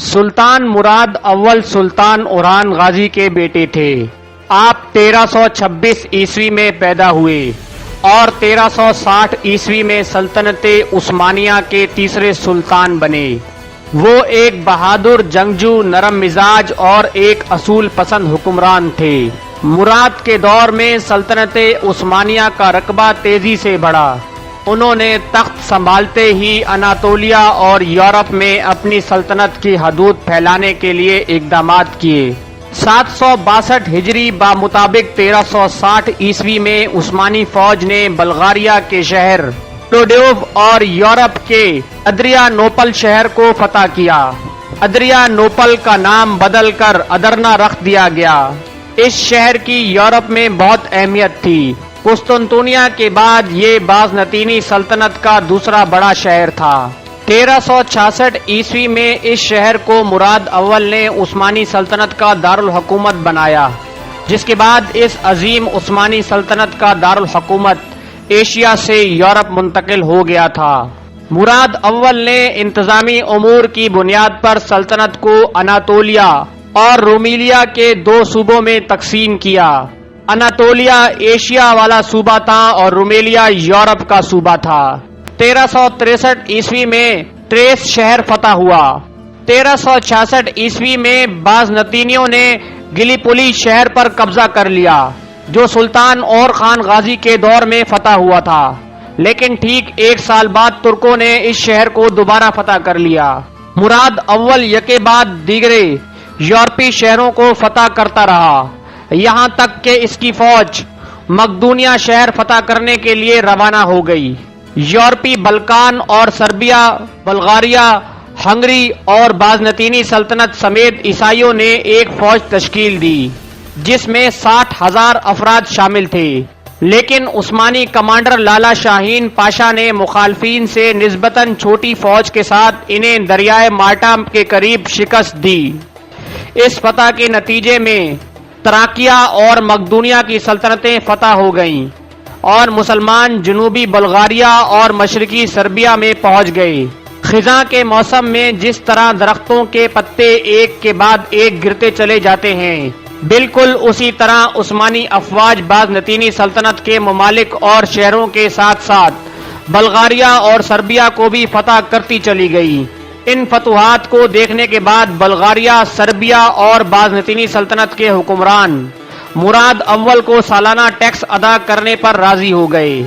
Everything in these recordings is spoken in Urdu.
سلطان مراد اول سلطان اوران غازی کے بیٹے تھے۔ آپ 1326 عیسوی میں پیدا ہوئے اور 1360 عیسوی میں سلطنت عثمانیہ کے تیسرے سلطان بنے۔ وہ ایک بہادر جنگجو، نرم مزاج اور ایک اصول پسند حکمران تھے۔ مراد کے دور میں سلطنت عثمانیہ کا رقبہ تیزی سے بڑھا۔ انہوں نے تخت سنبھالتے ہی اناطولیہ اور یورپ میں اپنی سلطنت کی حدود پھیلانے کے لیے اقدامات کیے۔ 762 ہجری بمطابق 1360 عیسوی میں عثمانی فوج نے بلغاریہ کے شہر پلوڈیو اور یورپ کے ادریانوپل شہر کو فتح کیا۔ ادریانوپل کا نام بدل کر ادرنا رکھ دیا گیا۔ اس شہر کی یورپ میں بہت اہمیت تھی۔ قسطنطنیہ کے بعد یہ بازنطینی سلطنت کا دوسرا بڑا شہر تھا۔ 1366 عیسوی میں اس شہر کو مراد اول نے عثمانی سلطنت کا دارالحکومت بنایا، جس کے بعد اس عظیم عثمانی سلطنت کا دارالحکومت ایشیا سے یورپ منتقل ہو گیا تھا۔ مراد اول نے انتظامی امور کی بنیاد پر سلطنت کو اناطولیہ اور رومیلیا کے دو صوبوں میں تقسیم کیا۔ اناطولیہ ایشیا والا صوبہ تھا اور رومیلیا یورپ کا صوبہ تھا۔ 1363 عیسوی میں تریس شہر فتح ہوا۔ 1366 عیسوی میں بازنطینیوں نے گلیپولی شہر پر قبضہ کر لیا، جو سلطان اور خان غازی کے دور میں فتح ہوا تھا، لیکن ٹھیک ایک سال بعد ترکوں نے اس شہر کو دوبارہ فتح کر لیا۔ مراد اول یکے بعد دیگرے یورپی شہروں کو فتح کرتا رہا، یہاں تک کہ اس کی فوج مقدونیہ شہر فتح کرنے کے لیے روانہ ہو گئی۔ یورپی بلکان اور سربیا، بلغاریہ، ہنگری اور بازنطینی سلطنت سمیت عیسائیوں نے ایک فوج تشکیل دی، جس میں 60,000 افراد شامل تھے، لیکن عثمانی کمانڈر لالا شاہین پاشا نے مخالفین سے نسبتاً چھوٹی فوج کے ساتھ انہیں دریائے مالٹا کے قریب شکست دی۔ اس فتح کے نتیجے میں تراکیہ اور مقدونیہ کی سلطنتیں فتح ہو گئیں اور مسلمان جنوبی بلغاریہ اور مشرقی سربیا میں پہنچ گئے۔ خزاں کے موسم میں جس طرح درختوں کے پتے ایک کے بعد ایک گرتے چلے جاتے ہیں، بالکل اسی طرح عثمانی افواج بازنطینی سلطنت کے ممالک اور شہروں کے ساتھ ساتھ بلغاریہ اور سربیا کو بھی فتح کرتی چلی گئی۔ ان فتوحات کو دیکھنے کے بعد بلغاریہ، سربیا اور بازنطینی سلطنت کے حکمران مراد اول کو سالانہ ٹیکس ادا کرنے پر راضی ہو گئے۔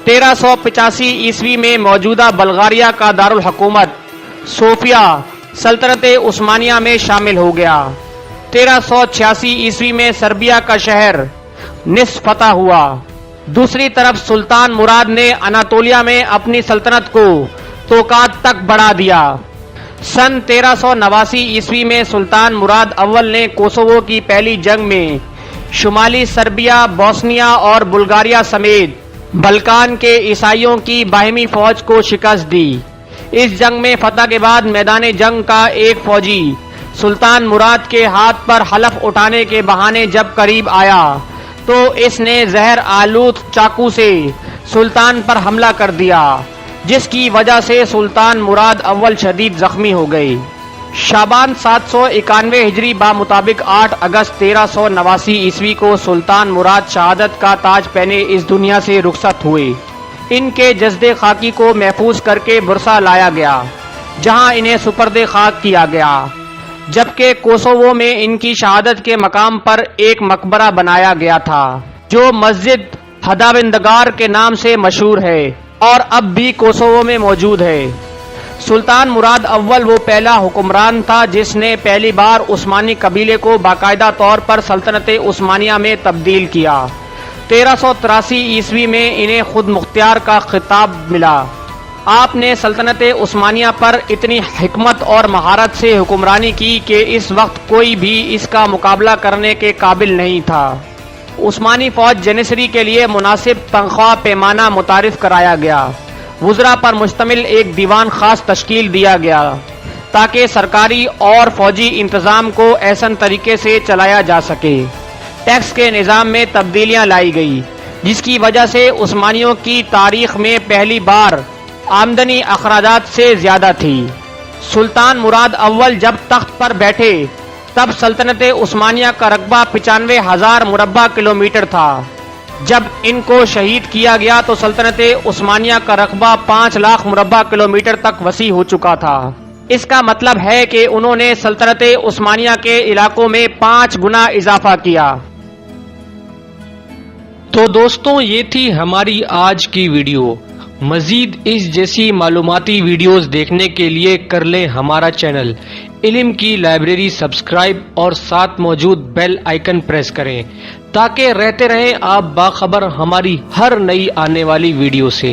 1385 عیسوی میں موجودہ بلغاریہ کا دارالحکومت صوفیہ سلطنت عثمانیہ میں شامل ہو گیا۔ 1386 عیسوی میں سربیا کا شہر نصف فتح ہوا۔ دوسری طرف سلطان مراد نے اناطولیہ میں اپنی سلطنت کو توقات تک بڑھا دیا۔ سن 1389 عیسوی میں سلطان مراد اول نے کوسوو کی پہلی جنگ میں شمالی سربیا، بوسنیا اور بلغاریہ سمیت بلکان کے عیسائیوں کی باہمی فوج کو شکست دی۔ اس جنگ میں فتح کے بعد میدان جنگ کا ایک فوجی سلطان مراد کے ہاتھ پر حلف اٹھانے کے بہانے جب قریب آیا تو اس نے زہر آلود چاقو سے سلطان پر حملہ کر دیا، جس کی وجہ سے سلطان مراد اول شدید زخمی ہو گئے۔ شعبان 791 ہجری بمطابق 8 اگست 1389 عیسوی کو سلطان مراد شہادت کا تاج پہنے اس دنیا سے رخصت ہوئے۔ ان کے جسد خاکی کو محفوظ کر کے برسا لایا گیا، جہاں انہیں سپرد خاک کیا گیا، جبکہ کوسوو میں ان کی شہادت کے مقام پر ایک مقبرہ بنایا گیا تھا، جو مسجد خداوندگار کے نام سے مشہور ہے اور اب بھی کوسوو میں موجود ہے۔ سلطان مراد اول وہ پہلا حکمران تھا جس نے پہلی بار عثمانی قبیلے کو باقاعدہ طور پر سلطنت عثمانیہ میں تبدیل کیا۔ 1383 عیسوی میں انہیں خود مختار کا خطاب ملا۔ آپ نے سلطنت عثمانیہ پر اتنی حکمت اور مہارت سے حکمرانی کی کہ اس وقت کوئی بھی اس کا مقابلہ کرنے کے قابل نہیں تھا۔ عثمانی فوج جنیسری کے لیے مناسب تنخواہ پیمانہ متعارف کرایا گیا۔ وزراء پر مشتمل ایک دیوان خاص تشکیل دیا گیا تاکہ سرکاری اور فوجی انتظام کو احسن طریقے سے چلایا جا سکے۔ ٹیکس کے نظام میں تبدیلیاں لائی گئی، جس کی وجہ سے عثمانیوں کی تاریخ میں پہلی بار آمدنی اخراجات سے زیادہ تھی۔ سلطان مراد اول جب تخت پر بیٹھے تب سلطنت عثمانیہ کا رقبہ 95,000 مربع کلومیٹر تھا. جب ان کو شہید کیا گیا تو سلطنت عثمانیہ کا رقبہ 5 لاکھ مربع کلومیٹر تک وسیع ہو چکا تھا. اس کا مطلب ہے کہ انہوں نے سلطنت عثمانیہ کے علاقوں میں 5 گنا اضافہ کیا. تو دوستوں یہ تھی ہماری آج کی ویڈیو. مزید اس جیسی معلوماتی ویڈیوز دیکھنے کے لیے کر لیں ہمارا چینل علم کی لائبریری سبسکرائب اور ساتھ موجود بیل آئیکن پریس کریں تاکہ رہتے رہیں آپ باخبر ہماری ہر نئی آنے والی ویڈیو سے.